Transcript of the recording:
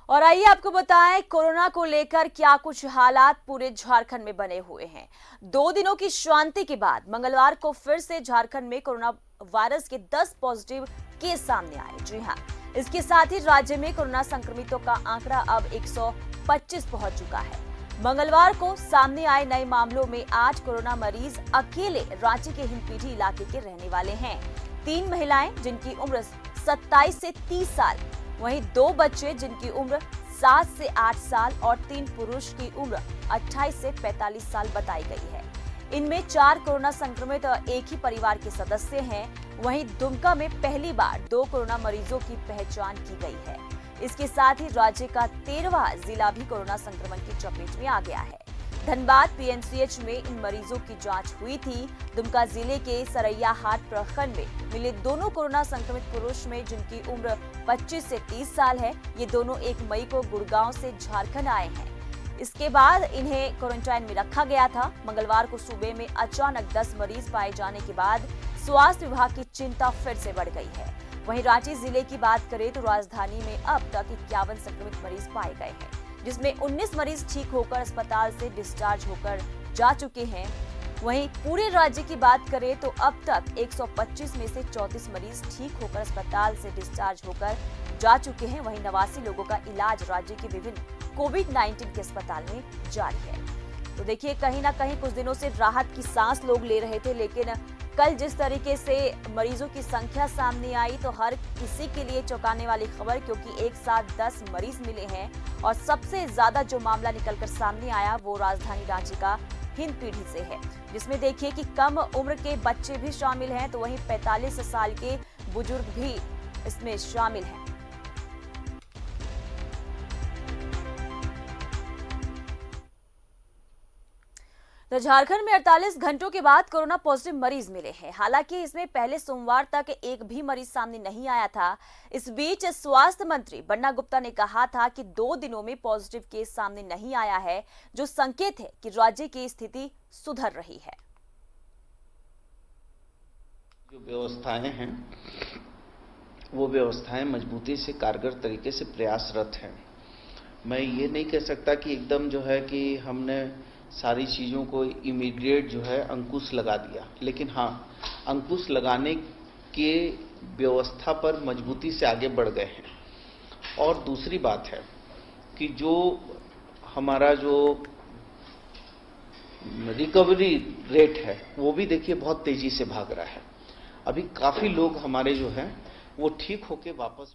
और आइए आपको बताएं कोरोना को लेकर क्या कुछ हालात पूरे झारखंड में बने हुए हैं। 2 दिनों की शांति के बाद मंगलवार को फिर से झारखंड में कोरोना वायरस के 10 पॉजिटिव केस सामने आए। जी हां, इसके साथ ही राज्य में कोरोना संक्रमितों का आंकड़ा अब 125 पहुंच चुका है। मंगलवार को सामने आए नए मामलों में 8 कोरोना मरीज अकेले रांची के हिंदपीढ़ी इलाके के रहने वाले हैं। 3 महिलाएं जिनकी उम्र 27 से 30 साल, वहीं 2 बच्चे जिनकी उम्र 7 से 8 साल और 3 पुरुष की उम्र 28 से 45 साल बताई गई है। इनमें 4 कोरोना संक्रमित एक ही परिवार के सदस्य हैं। वहीं दुमका में पहली बार 2 कोरोना मरीजों की पहचान की गई है। इसके साथ ही राज्य का 13वां जिला भी कोरोना संक्रमण की चपेट में आ गया है। धनबाद पीएमसीएच में इन मरीजों की जांच हुई थी। दुमका जिले के सरैयाहाट प्रखंड में मिले दोनों कोरोना संक्रमित पुरुष में जिनकी उम्र 25 से 30 साल है, ये दोनों 1 मई को गुड़गांव से झारखंड आए हैं। इसके बाद इन्हें क्वारंटाइन में रखा गया था। मंगलवार को सूबे में अचानक 10 मरीज पाए जाने के बाद स्वास्थ्य विभाग की चिंता फिर से बढ़ गई है। वहीं रांची जिले की बात करें तो राजधानी में अब तक 51 संक्रमित मरीज पाए गए हैं, जिसमें 19 मरीज ठीक होकर अस्पताल से डिस्चार्ज होकर जा चुके हैं। वहीं पूरे राज्य की बात करें तो अब तक 125 में से 34 मरीज ठीक होकर अस्पताल से डिस्चार्ज होकर जा चुके हैं। वहीं 89 लोगों का इलाज राज्य के विभिन्न कोविड-19 के अस्पताल में जारी है। तो देखिए, कहीं ना कहीं कुछ दिनों से राहत की सांस लोग ले रहे थे, लेकिन कल जिस तरीके से मरीजों की संख्या सामने आई तो हर किसी के लिए चौंकाने वाली खबर, क्योंकि एक साथ 10 मरीज मिले हैं और सबसे ज्यादा जो मामला निकलकर सामने आया वो राजधानी रांची का हिंदपीढ़ी से है, जिसमें देखिए कि कम उम्र के बच्चे भी शामिल हैं, तो वहीं 45 साल के बुजुर्ग भी इसमें शामिल हैं। तो झारखंड में 48 घंटों के बाद कोरोना पॉजिटिव मरीज मिले हैं। हालांकि इसमें पहले सोमवार तक एक भी मरीज सामने नहीं आया था। इस बीच स्वास्थ्य मंत्री बन्ना गुप्ता ने कहा था कि 2 दिनों में पॉजिटिव केस सामने नहीं आया है, जो संकेत है कि राज्य की स्थिति सुधर रही है। जो व्यवस्थाएं हैं वो व्यवस्थाएं मजबूती से कारगर तरीके से प्रयासरत हैं। मैं ये नहीं कह सकता कि एकदम जो है कि हमने सारी चीज़ों को इमीडिएट जो है अंकुश लगा दिया, लेकिन हाँ, अंकुश लगाने के व्यवस्था पर मजबूती से आगे बढ़ गए हैं। और दूसरी बात है कि जो हमारा जो रिकवरी रेट है वो भी देखिए बहुत तेजी से भाग रहा है। अभी काफ़ी लोग हमारे जो हैं वो ठीक होके वापस